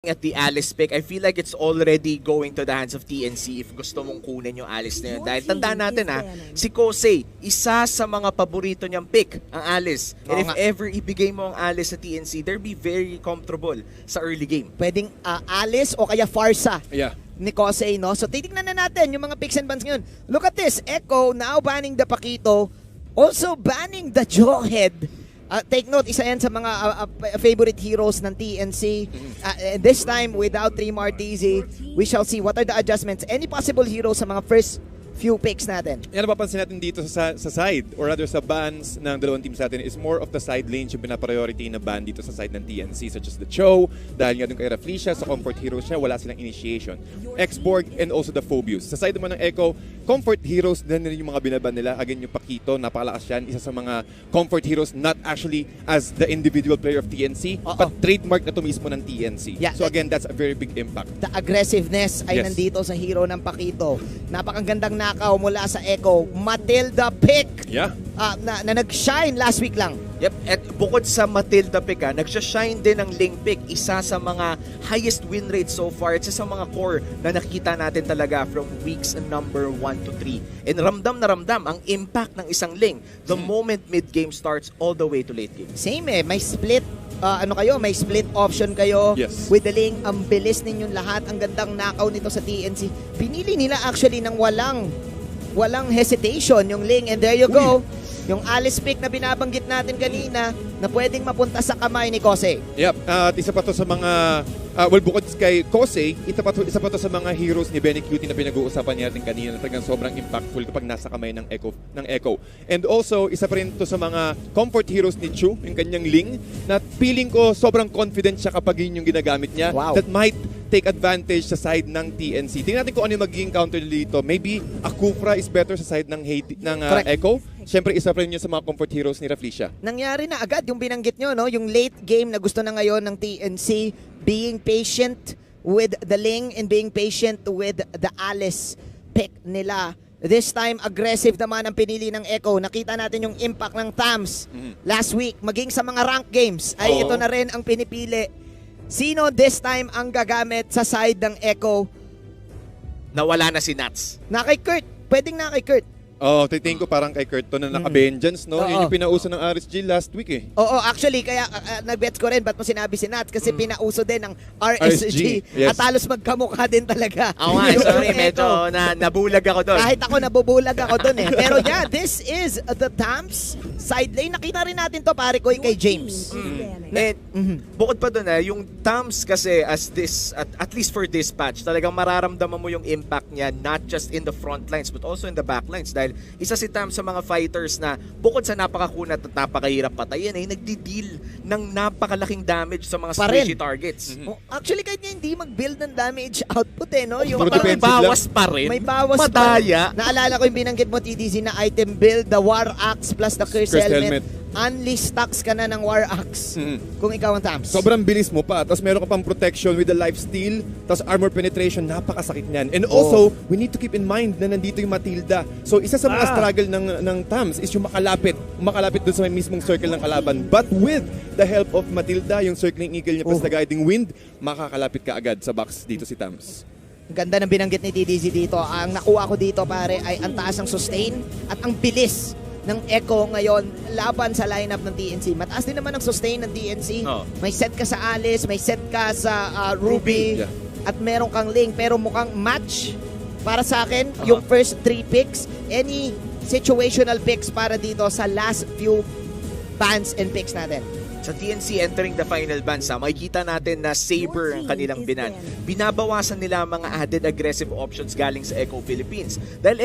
at the Alice pick, I feel like it's already going to the hands of TNC if gusto mong kunin yung Alice na yun. Dahil tandaan natin si Kosei, isa sa mga paborito niyang pick, ang Alice. And if ever ibigay mo ang Alice sa TNC, they'll be very comfortable sa early game. Pwedeng Alice o kaya Farsa. Yeah. Ni Kosei, no? So titignan na natin yung mga picks and bans ngayon. Look at this, Echo now banning the Paquito, also banning the Jawhead. Take note, isa yan sa mga favorite heroes ng TNC. This time, without Trimar TZ, we shall see what are the adjustments. Any possible heroes sa mga first few picks natin? Yan napapansin natin dito sa side, or rather sa bans ng dalawang teams natin is more of the side lanes yung pinapriority na ban dito sa side ng TNC, such as the Cho, dahil nga dun kay Rafflesia, sa comfort heroes siya, wala silang initiation. X-Borg and also the Phobius. Sa side naman ng Echo, comfort heroes din yung mga binaban nila. Again, yung Paquito, napakalakas yan. Isa sa mga comfort heroes, not actually as the individual player of TNC, but trademark na to mismo ng TNC. Yeah. So again, that's a very big impact. The aggressiveness ay nandito sa hero ng Paquito. Napakagandang nakaw mula sa Echo. Matilda pick! Yeah. Na nag-shine last week lang. Yep, at bukod sa Matilda pick, nagsha-shine din ng Ling pick. Isa sa mga highest win rate so far. Isa sa mga core na nakikita natin talaga from weeks number 1 to 3. And ramdam na ramdam ang impact ng isang Ling the moment mid-game starts all the way to late game. Same may split may split option kayo with the Ling. Ang bilis ninyong lahat. Ang gandang knockout nito sa TNC. Pinili nila actually ng walang hesitation yung Ling, and there you go. Yung Alice pick na binabanggit natin kanina na pwedeng mapunta sa kamay ni Kosei. Yep, at isa pa to sa mga bukod kay Kosei, isa pa to sa mga heroes ni Benny Cutie na pinag-uusapan natin kanina na talagang sobrang impactful kapag nasa kamay ng Echo. And also, isa pa rin to sa mga comfort heroes ni Chu, yung kanyang Ling, na feeling ko sobrang confident siya kapag yun yung ginagamit niya. Wow. That might take advantage sa side ng TNC. Tingnan natin kung ano yung magiging counter dito. Maybe Akufra is better sa side ng Echo. Siyempre, isa pa rin yun sa mga comfort heroes ni Rafflesia. Nangyari na agad yung binanggit nyo, no? Yung late game na gusto na ngayon ng TNC, being patient with the Ling and being patient with the Alice pick nila. This time, aggressive naman ang pinili ng Echo. Nakita natin yung impact ng TAMS last week. Maging sa mga rank games, ay ito na rin ang pinipili. Sino this time ang gagamit sa side ng Echo? Nawala na si Nats. Na kay Kurt. Pwedeng na kay Kurt. Titingin ko parang kay Kurt to na naka-vengeance, no? Yun yung pinauso ng RSG last week eh. Oo, actually, kaya nag-bets ko rin, ba't mo sinabi si Nats? Kasi pinauso din ng RSG. Yes. At halos magkamukha din talaga. Oo nga, sorry, medyo nabulag ako doon. Kahit ako, nabubulag ako doon eh. Pero yeah, this is the TAMS side lane. Nakita rin natin to, pare ko, kay James. Bukod pa doon, yung TAMS kasi at least for this patch, talagang mararamdaman mo yung impact niya not just in the front lines but also in the back lines. Dahil isa si TAMS sa mga fighters na bukod sa napakakunat at napakahirap patayin ay nagdi-deal ng napakalaking damage sa mga squishy targets. Actually, kahit nga hindi mag-build ng damage output eh, no? Yung may bawas pa rin. May bawas Madaya. pa rin. Naalala ko yung binanggit mo, TDZ, na item build, the War Axe plus the Curse Helmet. Only stacks ka na ng War Axe kung ikaw ang TAMS. Sobrang bilis mo pa. Tapos meron ka pang protection with the lifesteal. Tapos armor penetration. Napakasakit niyan. And also, we need to keep in mind na nandito yung Matilda. So isa sa mga struggle ng TAMS is yung makalapit dun sa may mismong circle ng kalaban. But with the help of Matilda, yung circling eagle niya plus the guiding wind, makakalapit ka agad sa box dito si TAMS. Ganda ng binanggit ni TDZ dito. Ang nakuha ko dito, pare, ay ang taas ng sustain at ang bilis ng Echo ngayon laban sa lineup ng TNC. Mataas din naman ang sustain ng TNC. May set ka sa Alice, may set ka sa Ruby, at meron kang Ling. Pero mukhang match para sa akin yung first 3 picks. Any situational picks para dito sa last few bans and picks natin. Sa TNC entering the final bans, makikita natin na Saber ang kanilang binan. Binabawasan nila mga added aggressive options galing sa Echo Philippines. Dahil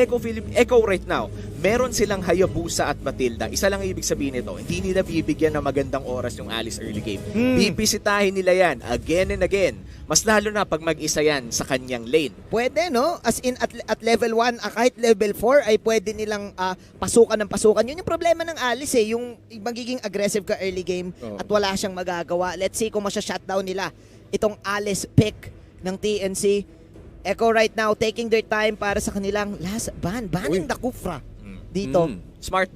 Echo right now, meron silang Hayabusa at Matilda. Isa lang ibig sabihin nito, hindi nila bibigyan ng magandang oras yung Alice early game. Bibisitahin nila yan again and again. Mas lalo na pag mag-isa yan sa kanyang lane. Pwede, no? As in, at level 1, kahit level 4, ay pwede nilang pasukan ng pasukan. Yun yung problema ng Alice eh, yung magiging aggressive ka early game at wala siyang magagawa. Let's see kung masya-shutdown nila itong Alice pick ng TNC. Echo right now taking their time para sa kanilang last banning the Kufra dito. Smart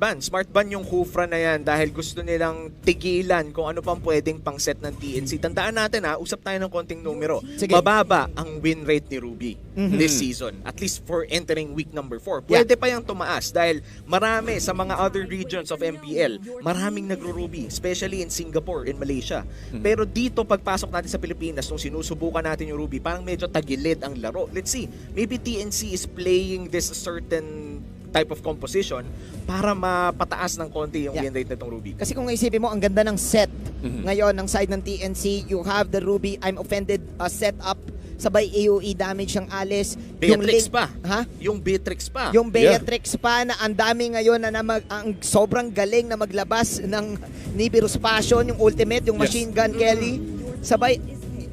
ban yung Kufra na yan dahil gusto nilang tigilan kung ano pang pwedeng pang set ng TNC. Tandaan natin usap tayo ng konting numero. Sige. Mababa ang win rate ni Ruby this season. At least for entering week number 4. Pwede pa yung tumaas dahil marami sa mga other regions of MPL, maraming nagro-Ruby, especially in Singapore, in Malaysia. Pero dito pagpasok natin sa Pilipinas, nung sinusubukan natin yung Ruby, parang medyo tagilid ang laro. Let's see, maybe TNC is playing this certain type of composition para mapataas ng konti yung win rate nitong Ruby. Kasi kung isipin mo, ang ganda ng set ngayon ng side ng TNC. You have the Ruby, I'm offended setup, sabay AOE damage ng Alice. Beatrix pa. Ha? Yung Beatrix pa. Yung Beatrix pa na ang dami ngayon na ang sobrang galing na maglabas ng Nibiru's Passion, yung ultimate, yung machine gun Kelly. Sabay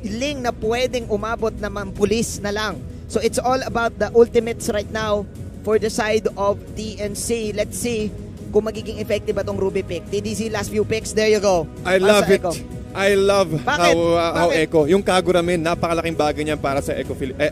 Ling na pwedeng umabot na mampulis na lang. So it's all about the ultimates right now for the side of TNC. Let's see kung magiging effective ba tong Ruby pick. TDC last few picks, there you go. I Para love sa it. Echo. I love Bakit? how Bakit? Echo. Yung Kagura men, napakalaking bagay niyan para sa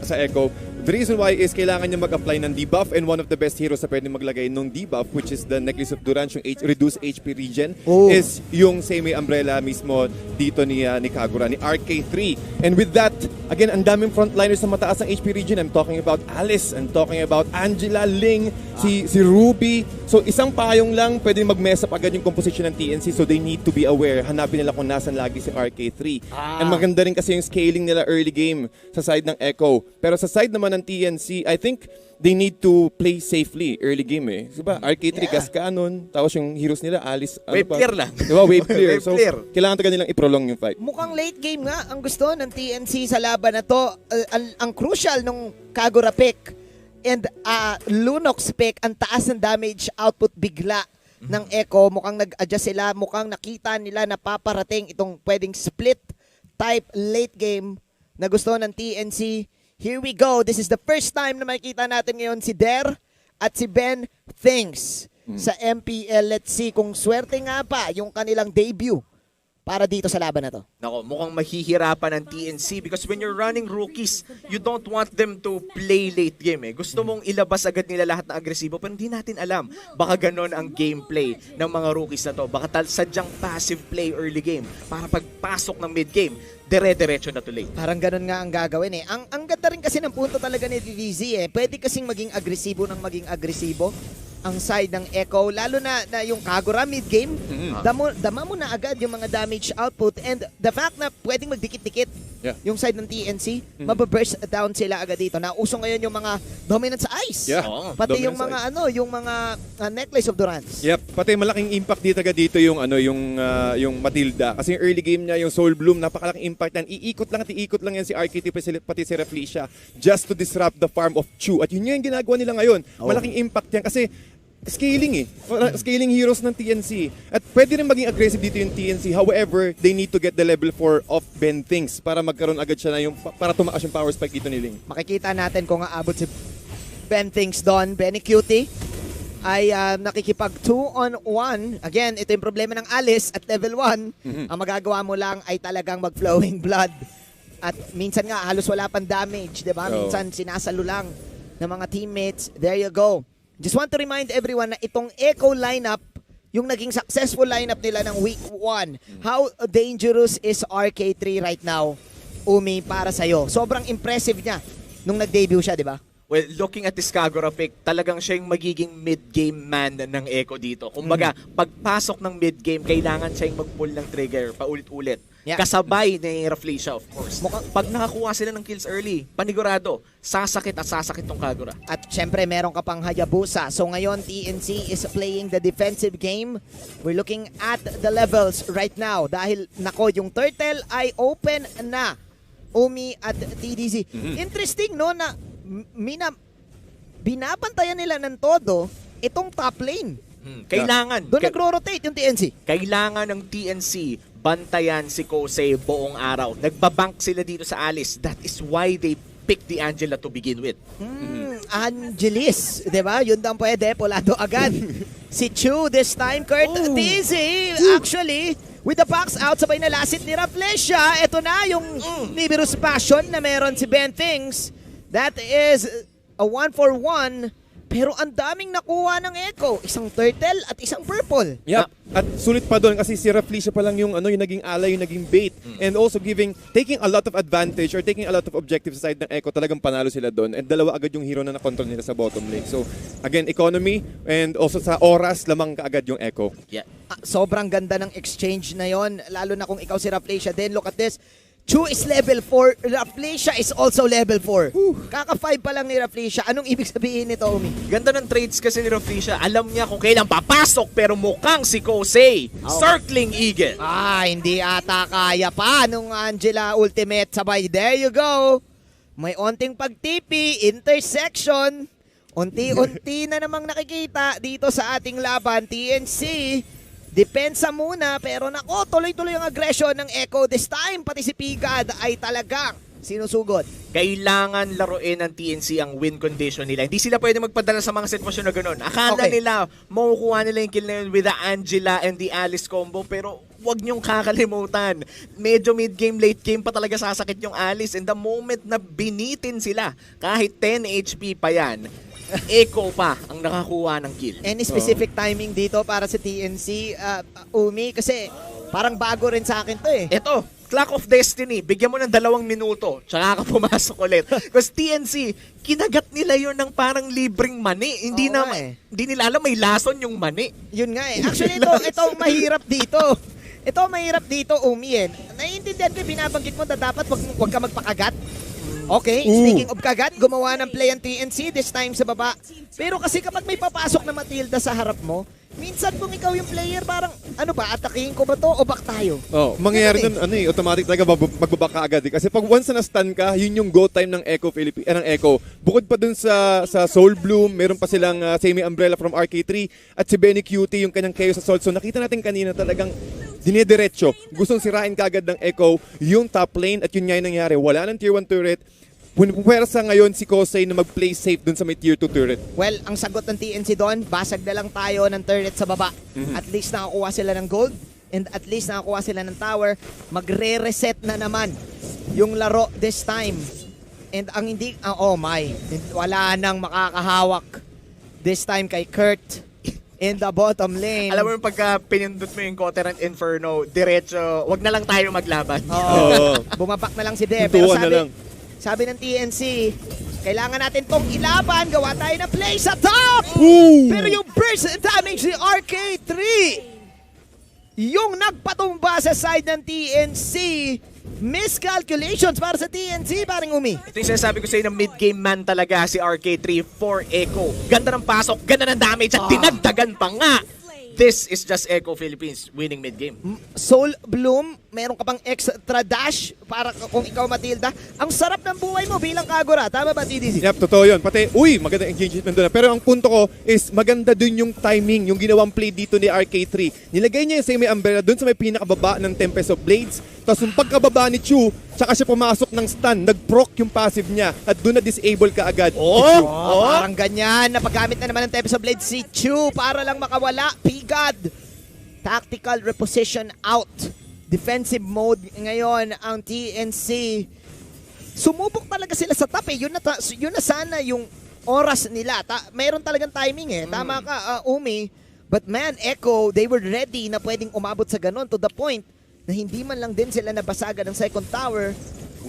sa Echo. The reason why is kailangan niya mag-apply ng debuff, and one of the best heroes na pwede maglagay ng debuff, which is the Necklace of Durance, yung reduced HP regen, is yung same umbrella mismo dito ni Kagura, ni RK3. And with that, again, ang daming frontliners na mataas ang HP regen. I'm talking about Alice, I'm talking about Angela, Ling, si Ruby. So isang payong lang, pwede mag-mess up agad yung composition ng TNC, so they need to be aware. Hanapin nila kung nasan lagi si RK3. And maganda rin kasi yung scaling nila early game sa side ng Echo. Pero sa side naman ng TNC, I think they need to play safely early game Diba? RK3, gas cannon, tapos yung heroes nila, Alice, Wave clear lang. Diba? Wave clear. Wave So, clear. kailangan talaga nilang i-prolong yung fight. Mukhang late game nga ang gusto ng TNC sa laban na to. Ang crucial nung Kagura pick and Lunox pick, ang taas ng damage output bigla ng Echo. Mukhang nag-adjust sila, mukhang nakita nila na paparating itong pwedeng split type late game na gusto ng TNC. Here we go. This is the first time na makikita natin ngayon si Der at si Ben Things sa MPL. Let's see kung swerte nga pa yung kanilang debut para dito sa laban na to. Nako, mukhang mahihirapan ng TNC because when you're running rookies, you don't want them to play late game Gusto mong ilabas agad nila lahat ng agresibo, pero hindi natin alam. Baka ganon ang gameplay ng mga rookies na to. Baka sadyang passive play early game para pagpasok ng mid game, dire-diretso na to late. Parang ganun nga ang gagawin Ang ganda rin kasi ng punto talaga ni DDZ Pwede kasing maging agresibo ng maging agresibo ang side ng Echo, lalo na yung Kagura mid-game, dama mo na agad yung mga damage output, and the fact na pwedeng magdikit-dikit yung side ng TNC, mababurst down sila agad dito. Nauso ngayon yung mga dominance sa ice. Pati yung mga yung mga Necklace of Durance. Yep, pati malaking impact dito agad dito yung yung Matilda. Kasi yung early game niya, yung Soul Bloom, napakalaking impact yan. Iikot lang yan si RKT pati si Reflecia just to disrupt the farm of Chu. At yun yung ginagawa nila ngayon. Malaking impact yan kasi scaling scaling heroes ng TNC. At pwede rin maging aggressive dito yung TNC. However, they need to get the level 4 of Ben Things para magkaroon agad siya na para tumaas yung power spike dito ni Ling. Makikita natin kung aabot si Ben Things doon. Benny Cutie ay nakikipag 2-on-1. Again, ito yung problema ng Alice at level 1. Ang magagawa mo lang ay talagang mag-flowing blood. At minsan nga, halos wala pang damage, diba? Minsan sinasalo lang ng mga teammates. There you go. Just want to remind everyone na itong Echo lineup, yung naging successful lineup nila ng week 1. How dangerous is RK3 right now, Umi, para sa'yo? Sobrang impressive niya nung nag-debut siya, di ba? Well, looking at this Kagura pick, talagang siya yung magiging mid-game man ng Echo dito. Kumbaga, pagpasok ng mid-game, kailangan siya yung mag-pull ng trigger paulit-ulit. Yeah. Kasabay ni Reflecia, of course. Pag nakakuha sila ng kills early, panigurado, sasakit tong Kagura. At syempre, meron ka pang Hayabusa. So ngayon, TNC is playing the defensive game. We're looking at the levels right now. Dahil, nako, yung turtle ay open na. Umi at TDZ. Interesting, no, na binabantayan nila ng todo itong top lane. Kailangan. Doon nagro-rotate yung TNC. Kailangan ng TNC bantayan si Kosei buong araw. Nagbabank sila dito sa Alice. That is why they picked the Angela to begin with. Angelis, di ba? Yun daw pwede. Polado agad. Si Chu this time, Kurt. Dizzy, actually, with the box out, sabay na lasit ni Reflecia. Ito na yung Nibiru's Passion na meron si Ben Things. That is a 1-for-1 Pero ang daming nakuha ng Echo. Isang turtle at isang purple. Yep. At sulit pa doon kasi si Rafflesia pa lang yung yung naging ally, yung naging bait. And also taking a lot of advantage or taking a lot of objectives sa side ng Echo, talagang panalo sila doon. And dalawa agad yung hero na nakontrol nila sa bottom lane. So again, economy and also sa oras lamang kaagad yung Echo. Yeah. Sobrang ganda ng exchange na yon, lalo na kung ikaw si Rafflesia. Then look at this. Chu is level 4, Rafflesia is also level 4. Kaka-5 pa lang ni Rafflesia. Anong ibig sabihin nito, Umi? Ganda ng trades kasi ni Rafflesia. Alam niya kung kailan papasok pero mukhang si Kosei. Circling Eagle. Hindi ata kaya pa nung Angela Ultimate. Sabay, there you go. May onting pagtipi, intersection. Unti-unti na namang nakikita dito sa ating laban, TNC. Depensa muna, pero nako, tuloy-tuloy ang aggression ng Echo. This time, pati si Pigad ay talagang sinusugod. Kailangan laruin ng TNC ang win condition nila. Hindi sila pwede magpadala sa mga sitwasyon na gano'n. Akala nila, makukuha nila yung kill na yun with the Angela and the Alice combo, pero wag niyong kakalimutan. Medyo mid-game, late game pa talaga sasakit yung Alice. And the moment na binitin sila, kahit 10 HP pa yan, Echo pa ang nakakuha ng kill. Any specific timing dito para sa TNC, Umi? Kasi parang bago rin sa akin to eh. Ito, Clock of Destiny, bigyan mo ng 2 minuto, tsaka ka pumasok ulit. Because TNC, kinagat nila yun ng parang libreng mani. Hindi nila alam may lason yung mani. Yun nga eh. Actually, ito mahirap dito. Ito mahirap dito, Umi eh. Naiintindihan ko, binabanggit mo na dapat wag ka magpakagat. Okay, speaking of kagat, gumawa ng play ang TNC, this time sa baba. Pero kasi kapag may papasok na Matilda sa harap mo, minsan kung ikaw yung player, parang, atakihin ko ba to o back tayo? Mangyayari nun, automatic talaga magbabak ka agad. Kasi pag once na stun ka, yun yung go time ng Echo ng Echo. Bukod pa dun sa Soul Bloom, meron pa silang semi-umbrella from RK3 at si Benny Cutie, yung kanyang Chaos Assault. So nakita natin kanina talagang dinediretso. Gustong sirain kaagad ng Echo yung top lane at yun nga yung nangyari. Wala ng tier 1 turret. Pwersa ngayon si Kosei na mag-play safe dun sa may tier 2 turret. Well, ang sagot ng TNC doon, basag na lang tayo ng turret sa baba. At least nakakuha sila ng gold and at least nakakuha sila ng tower. Magre-reset na naman yung laro this time. And ang hindi, wala nang makakahawak this time kay Kurt in the bottom lane. Alam mo yung pagka pinindot mo yung Coterant Inferno, diretso, wag na lang tayo maglaban. Bumabak na lang si De. Pero sabi ng TNC, kailangan natin tong ilaban. Gawa tayo ng play sa top! Pero yung burst damage ni RK3, yung nagpatumba sa side ng TNC, miscalculations para sa TNC, paring Umi. Ito yung sinasabi ko sa'yo na mid-game man talaga si RK3 for Echo. Ganda ng pasok, ganda ng damage at dinagdagan pa nga. This is just Echo Philippines winning mid-game. Soul Bloom, meron ka pang extra dash para kung ikaw Matilda. Ang sarap ng buhay mo bilang Kagura. Tama ba, TDC? Yep, totoo yun. Pati, maganda engagement doon. Pero ang punto ko is maganda dun yung timing, yung ginawang play dito ni RK3. Nilagay niya yung semi-umbrella dun sa may pinakababa ng Tempest of Blades. Tapos yung pagkababa ni Chu, saka siya pumasok ng stun, nag-proc yung passive niya at doon na-disable ka agad. Parang ganyan. Napagamit na naman ng Tempest of Blades si Chu para lang makawala. Pigad. Tactical reposition out. Defensive mode ngayon ang TNC. Sumubok talaga sila sa top eh. Yun na sana yung oras nila. Mayroon talagang timing eh. Tama ka, Umi. But man, Echo, they were ready na pwedeng umabot sa ganun to the point na hindi man lang din sila nabasagan ng second tower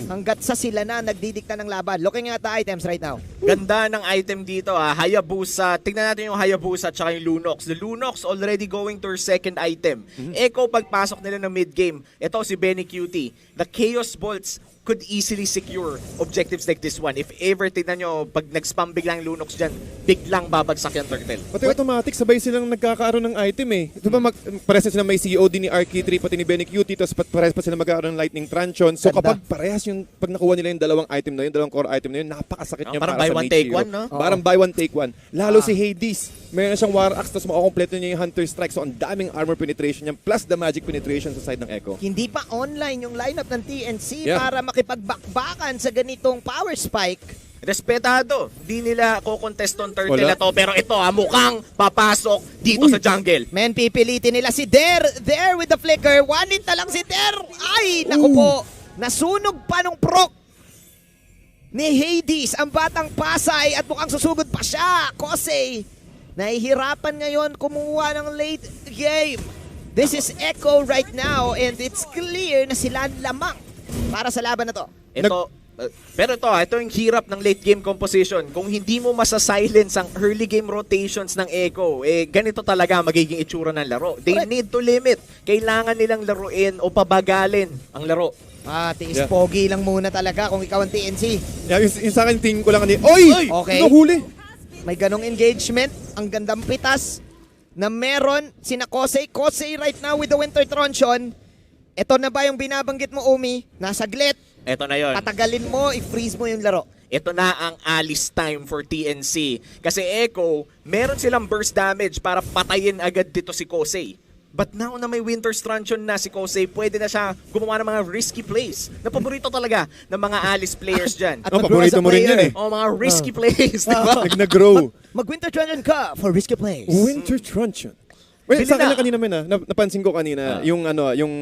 hanggat sa sila na nagdidikta ng laban. Looking at the items right now. Ganda ng item dito Hayabusa. Tingnan natin yung Hayabusa at saka yung Lunox. The Lunox already going to her second item. Echo pagpasok nila ng mid-game. Ito si Benny Cutie. The Chaos Bolts could easily secure objectives like this one. If ever, tignan nyo, pag nag-spam biglang Lunox dyan, biglang babagsak yung turtle. Pati automatic, sabay silang nagkakaroon ng item eh. Ito ba, parehas sila may COD ni RK3, pati ni Benny Cutie, tapos parehas pa sila magkakaroon ng Lightning Truncheon. So kapag parehas yung, pag nakuha nila yung dalawang item na yun, dalawang core item na yun, napakasakit niya parang para buy sa one, mid take hero. one, no? Parang buy one, take one. Lalo si Hades, meron na siyang War Axe, tapos makakompleto niya yung Hunter Strike. So ang daming armor penetration niya, plus the magic penetration sa side ng Echo. Hindi pa online yung lineup ng TNC para makipagbakbakan sa ganitong power spike. Respetado. Di nila ko-contest on turtle na to. Pero ito mukhang papasok dito sa jungle. Men, pipilitin nila si There with the flicker. One hit na lang si Der. Ay, naku po. Nasunog pa nung proc ni Hades, ang batang Pasay, at mukhang susugod pa siya. Kosei, nahihirapan ngayon kumuha ng late game. This is Echo right now and it's clear na sila lamang para sa laban na to. Pero ito yung hirap ng late game composition. Kung hindi mo masa-silence ang early game rotations ng Echo, ganito talaga magiging itsura ng laro. They need to limit. Kailangan nilang laruin o pabagalin ang laro. Tiis pogi lang muna talaga kung ikaw ang TNC. Yeah, yung sa akin, tingin ko lang Oy! Okay. Nahuli! May ganong engagement. Ang gandang pitas na meron sina Kosei. Kosei right now with the Winter Truncheon. Ito na ba yung binabanggit mo, Umi? Nasaglit. Ito na yon. Patagalin mo, i-freeze mo yung laro. Ito na ang Alice time for TNC. Kasi Echo, meron silang burst damage para patayin agad dito si Kosei. But now na may Winter Truncheon na si Kosei, pwede na siya gumawa ng mga risky plays. Na paborito talaga ng mga Alice players dyan. At paborito mo rin yan eh. Mga risky plays, di ba? Nag-grow. Mag-Winter Truncheon ka for risky plays. Winter Truncheon. Well, Bili sa akin na. lang kanina napansin ko kanina, yung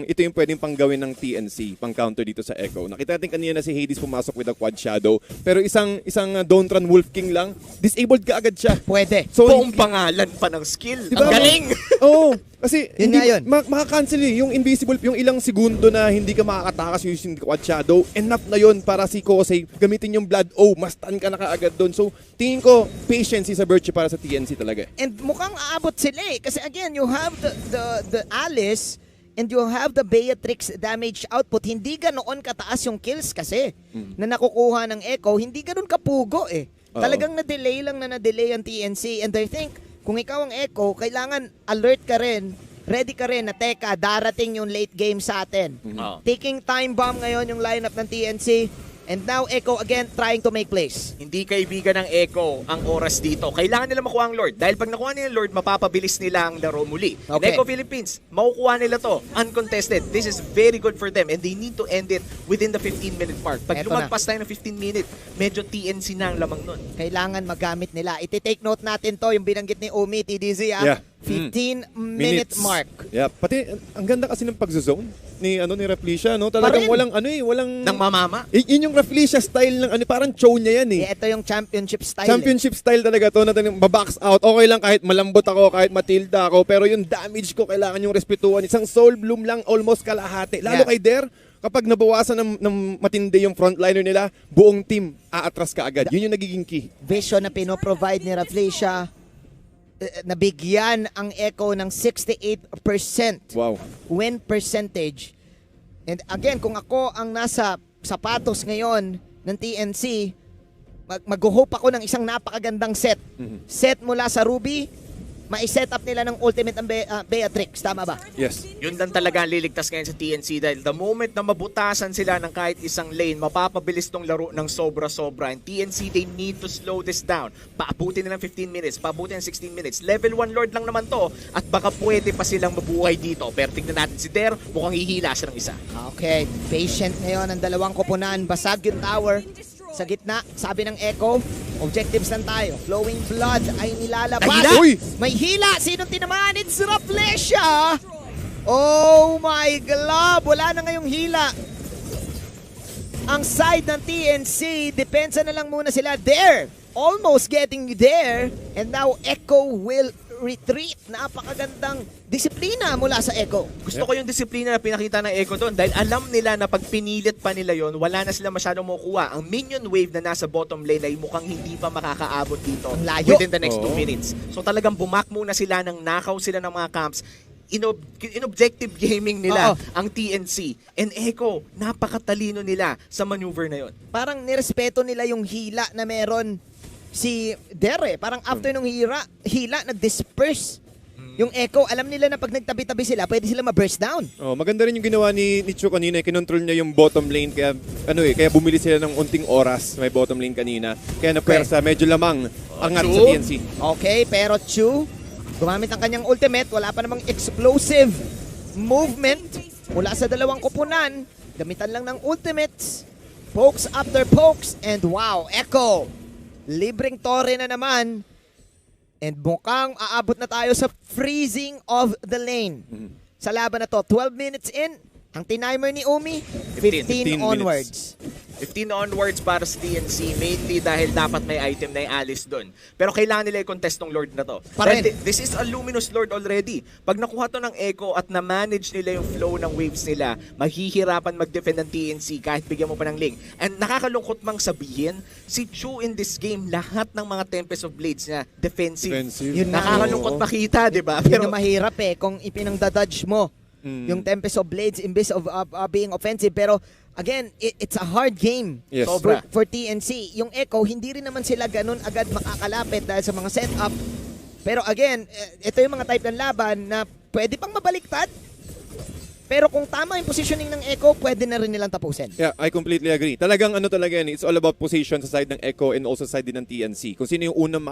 ito yung pwedeng panggawin ng TNC, pang counter dito sa Echo. Nakita natin kanina na si Hades pumasok with a quad shadow, pero isang Don't Run Wolf King lang, disabled ka agad siya. Pwede. So, Buong pangalan pa ng skill. Diba? Ang galing! Oo. Kasi Yun nga yun. makakancel yung invisible, yung ilang segundo na hindi ka makakatakas using quad shadow, enough na yun para si Kosei gamitin yung blood. Mastan ka na kaagad doon. So, tingin ko, patience is a virtue para sa TNC talaga. And mukhang aabot sila eh. Kasi again, you have the Alice and you have the Beatrix damage output. Hindi ganoon kataas yung kills kasi na nakukuha ng Echo. Hindi ganoon kapugo eh. Talagang na-delay lang na na-delay ang TNC. And I think, kung ikaw ang Echo, kailangan alert ka rin, ready ka rin na teka, darating yung late game sa atin. Taking time bomb ngayon yung lineup ng TNC. And now Echo again trying to make plays. Hindi kaibigan ng Echo ang oras dito. Kailangan nila makuha ang Lord. Dahil pag nakuha nila ang Lord, mapapabilis nila ang laro muli. Okay. In Echo Philippines, makukuha nila to. Uncontested. This is very good for them. And they need to end it within the 15-minute mark. Pag Eto lumagpas tayo ng 15 minutes, medyo TNC na ang lamang nun. Kailangan magamit nila. Iti-take note natin to, yung binanggit ni Umi, TDZ, Yeah. 15-minute mark. Yeah, pati ang ganda kasi ng pag-zone ni Rafflesia, no? Talagang walang Nang mamama. Yun yung Rafflesia style ng parang show niya yan eh. Ito yung championship style. Championship style talaga to, na babox out. Okay lang kahit malambot ako, kahit matilda ako, pero yung damage ko kailangan yung respetuhan. Isang Soul Bloom lang, almost kalahati. Lalo kay Der, kapag nabawasan ng matindi yung frontliner nila, buong team aatras ka agad. Yun yung nagiging key. Vision na pinoprovide ni Rafflesia. Nabigyan ang Echo ng 68% Wow. win percentage. And again, kung ako ang nasa sapatos ngayon ng TNC, mag-hope ako ng isang napakagandang set. Set mula sa Ruby, mai-set up nila ng ultimate ang Beatrix. Tama ba? Yes. Yun lang talaga ang liligtas ngayon sa TNC dahil the moment na mabutasan sila ng kahit isang lane, mapapabilis tong laro ng sobra-sobra. And TNC, they need to slow this down. Paabutin nila ng 15 minutes, paabutin ng 16 minutes. Level 1 Lord lang naman to at baka pwede pa silang mabuhay dito. Pero tignan natin si Der, mukhang hihila siya ng isa. Okay, patient ngayon ang dalawang koponan. Basag yung tower. Sa gitna, sabi ng Echo, objectives lang tayo. Flowing blood ay nilalabas. Ay, hila! Uy! May hila! Sinong tinamaan? It's Rafflesia! Oh my God! Wala na ngayong hila. Ang side ng TNC, depensa na lang muna sila there. Almost getting there. And now Echo will retreat. Napakagandang disiplina mula sa Echo. Gusto ko yung disiplina na pinakita ng Echo doon dahil alam nila na pag pinilit pa nila yon, wala na sila masyadong makukuha. Ang minion wave na nasa bottom lane ay mukhang hindi pa makakaabot dito Ang layo. within the next 2 minutes. So talagang bumak muna sila ng nakaw sila ng mga camps. In-objective gaming nila ang TNC. And Echo, napakatalino nila sa maneuver na yon. Parang nirespeto nila yung hila na meron si Dere. Parang after nung hila nag-disperse yung Echo. Alam nila na pag nagtabi-tabi sila, pwede sila ma-burst down. Maganda rin yung ginawa ni Chu kanina. Kinontrol niya yung bottom lane. Kaya, kaya bumili sila ng unting oras. May bottom lane kanina. Kaya napersa, medyo lamang angat sa TNC. Okay, pero Chu, gumamit ang kanyang ultimate. Wala pa namang explosive movement mula sa dalawang kupunan. Gamitan lang ng ultimates. Pokes after pokes. And wow, Echo. Libreng tore na naman. And mukhang aabot na tayo sa freezing of the lane. Sa laban na to, 12 minutes in, ang tinimer ni Umi, 15 onwards. 15 onwards para sa TNC, mainly dahil dapat may item na yung Alice doon. Pero kailangan nila i-contest tong Lord na to. Dahil this is a Luminous Lord already. Pag nakuha to ng Echo at na-manage nila yung flow ng waves nila, mahihirapan mag-defend ng TNC kahit bigyan mo pa ng link. And nakakalungkot mang sabihin, si Chu in this game, lahat ng mga Tempest of Blades niya, defensive. Yun Nakakalungkot makita, di ba? Pero mahirap kung ipinang-dodge mo yung Tempest of Blades imbes of being offensive. Pero again, it's a hard game for TNC. Yung Echo, hindi rin naman sila ganun agad makakalapit dahil sa mga setup. Pero again, ito yung mga type ng laban na pwede pang mabaliktad. Pero kung tama yung positioning ng Echo, pwede na rin nilang tapusin. Yeah, I completely agree. Talagang ano talaga yan, it's all about position sa side ng Echo and also sa side din ng TNC. Kung sino yung unang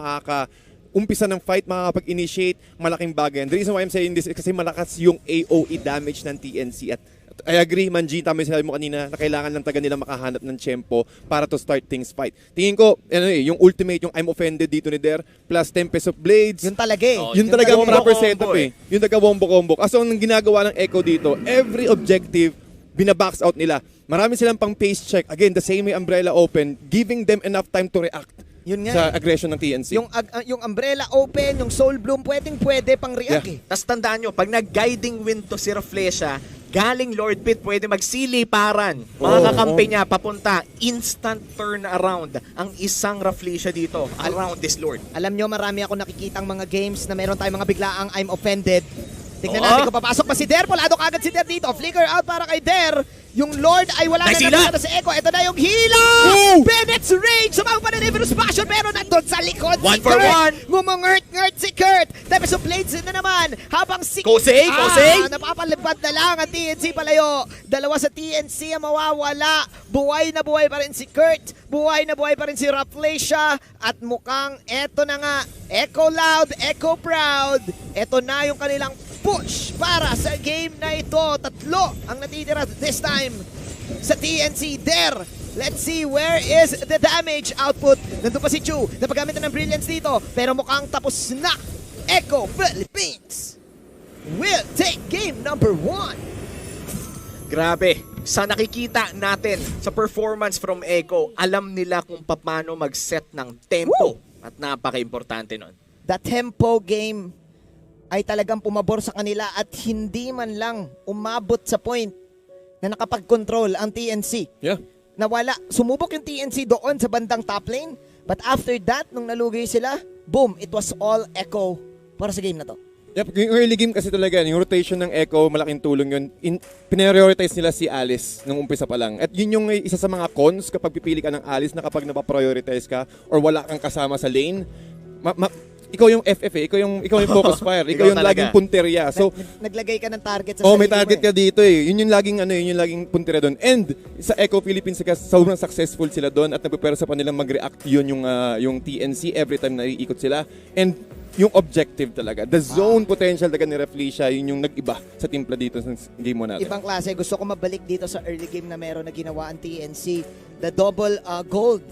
umpisa ng fight, makakapag-initiate, malaking bagay. And the reason why I'm saying this is kasi malakas yung AOE damage ng TNC. At I agree, Manji, tama yung sinabi mo kanina na kailangan lang taga nila makahanap ng tempo para to start things fight. Tingin ko, yung ultimate, yung I'm offended dito ni Der, plus Tempest of Blades. Yun talaga yun talaga ang proper setup Yung taga wombo-combo. Kaso ang ginagawa ng Echo dito, every objective, binabox out nila. Marami silang pang pace check. Again, the same way Umbrella Open, giving them enough time to react. Yun nga sa aggression ng TNC. Yung Umbrella Open, yung Soul Bloom, pwede pang react Tapos tandaan nyo, pag nag-guiding wind to si Rafflesia, galing Lord Pit, pwede magsiliparan. Mga kakampi niya, papunta, instant turn around ang isang Rafflesia dito, around this Lord. Alam nyo, marami ako nakikitang mga games na meron tayong mga biglaang I'm offended. Tignan natin kung papasok pa si Der. Pulado kagad si Der dito. Flicker out para kay Der. Yung Lord ay wala na sa Echo. Ito na yung hila! Bennett's Rage! Sumang pa na Nimbus Passion pero nandun sa likod si Kurt. Ngumungert-ngert si Kurt. Tempest of Blades na naman. Habang si... Kosei! Napapalipad na lang ang TNC palayo. Dalawa sa TNC ang mawawala. Buhay na buhay pa rin si Kurt. Buhay na buhay pa rin si Rafflesia. At mukhang eto na nga. Echo loud, Echo proud. Eto na yung kanilang push para sa game na ito. 3 ang natitira this time sa TNC. Der, let's see where is the damage output. Nandun pa si Chu. Napagamit na ng Brilliance dito. Pero mukhang tapos na. Echo Philippines will take game number 1. Grabe. Sa nakikita natin sa performance from Echo, alam nila kung paano mag-set ng tempo. At napaka-importante nun. The tempo game ay talagang pumabor sa kanila at hindi man lang umabot sa point na nakapag-control ang TNC. Nawala. Sumubok yung TNC doon sa bandang top lane. But after that, nung nalugi sila, boom, it was all Echo para sa game na to. Yep, yung early game kasi talaga, yung rotation ng Echo, malaking tulong yun. Prioritize nila si Alice nung umpisa pa lang. At yun yung isa sa mga cons kapag pipili ka ng Alice na kapag napaprioritize ka or wala kang kasama sa lane, ikaw yung FF ikaw yung focus fire, ikaw yung laging punteriya. So naglagay ka ng target sa sarili mo. May target ka dito Yun yung laging punteriya doon. And sa Echo Philippines sobrang successful sila doon at nagpapwersa pa nilang mag-react yung TNC every time na iikot sila. And yung objective talaga, the zone potential talaga ni Rafflesia, yun yung nag-iba sa timpla dito sa game mo natin. Ibang klase. Gusto ko mabalik dito sa early game na meron na ginawa ang TNC. The double gold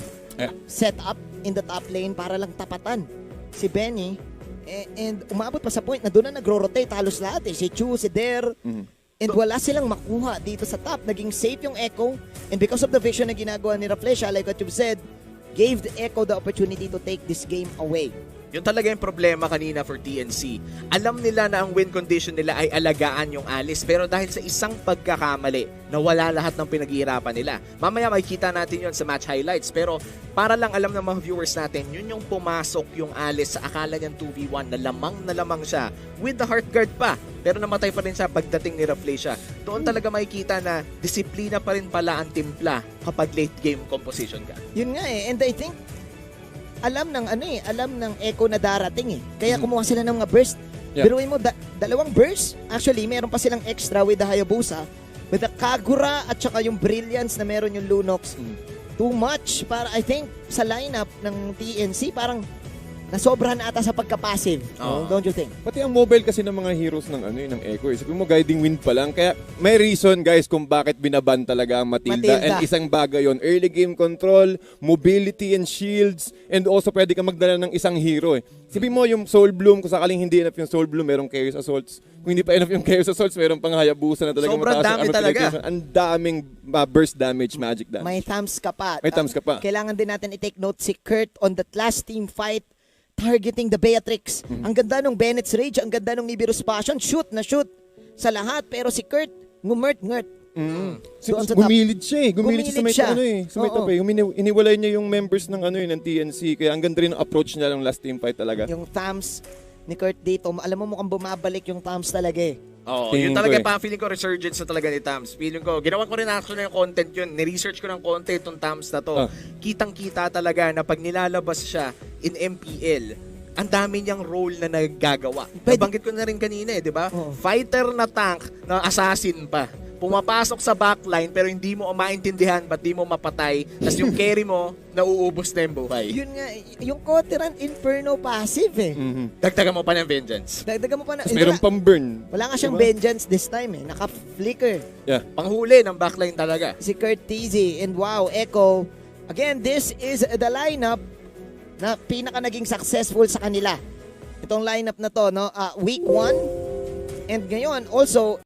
set up in the top lane para lang tapatan si Benny, and umabot pa sa point na doon na nagro-rotate halos lahat si Chu, si Der, and wala silang makuha dito sa top. Naging safe yung Echo, and because of the vision na ginagawa ni Rafflesia, like what you've said, gave the Echo the opportunity to take this game away. Yun talaga yung problema kanina for TNC. Alam nila na ang win condition nila ay alagaan yung Alice, pero dahil sa isang pagkakamali, nawala lahat ng pinaghihirapan nila. Mamaya makikita natin yun sa match highlights, pero para lang alam ng mga viewers natin, yun yung pumasok yung Alice sa akala niyang 2v1 na lamang siya with the heart guard pa, pero namatay pa rin siya pagdating ni Rafflesia. Doon talaga makikita na disiplina pa rin pala ang timpla kapag late game composition ka. Yun nga and I think alam ng Echo na darating Kaya kumuha sila ng mga burst. Biruin mo, dalawang burst. Actually, meron pa silang extra with the Hayabusa, with the Kagura at saka yung Brilliance na meron yung Lunox. Too much para, I think, sa lineup ng TNC, parang nasobrahan na ata sa pagka-passive. Don't you think? Pati ang mobile kasi ng mga heroes ng ng Echo. Sabi mo guiding wind pa lang. Kaya may reason guys kung bakit binaban talaga ang Matilda. And isang bagay yon, early game control, mobility and shields, and also pwede ka magdala ng isang hero. Sabi mo yung Soul Bloom, kung sakaling hindi enough yung Soul Bloom, merong Chaos Assaults. Kung hindi pa enough yung Chaos Assaults, merong pang Hayabusa na talaga sobrang mataas dami ang talaga. Ang daming burst damage, magic damage. May thumbs ka pa. May thumbs ka pa. Kailangan din natin i-take note si Kurt on that last team fight targeting the Beatrix. Ang ganda nung Bennett's Rage, ang ganda nung Nibiru's Passion, shoot na shoot sa lahat, pero si Kurt ngumert-ngert. Doon sa top. Gumilid siya eh. Gumilid siya sa may siya. Sa may top eh. Iniwalay niya yung members ng ng TNC. Kaya ang ganda rin ang approach niya ng last team fight talaga. Yung thumbs ni Kurt dito, alam mo mukhang bumabalik yung thumbs talaga eh. Oo, Tingin yun ko talaga eh. pa feeling ko resurgence na talaga ni Tams. Feeling ko, ginawa ko rin actually yung content yun. Ni-research ko ng content itong Tams na to. Kitang-kita talaga na pag nilalabas siya in MPL, ang dami niyang role na nagagawa. Nabanggit ko na rin kanina eh, di ba? Fighter na tank na assassin pa. Pumapasok sa backline pero hindi mo maintindihan ba't di mo mapatay. Tapos yung carry mo, nauubos na yung buhay. Yun nga, yung Koteran Inferno passive eh. Dagdagan mo pa ng vengeance. Dagdagan mo pa na. Tapos meron pang burn. Wala nga siyang Diba? vengeance this time eh. Naka-flicker. Yeah. Panghuli ng backline talaga. Si Kurt TZ and wow, Echo. Again, this is the lineup na pinaka naging successful sa kanila. Itong lineup na to, no? Week 1. And ngayon, also,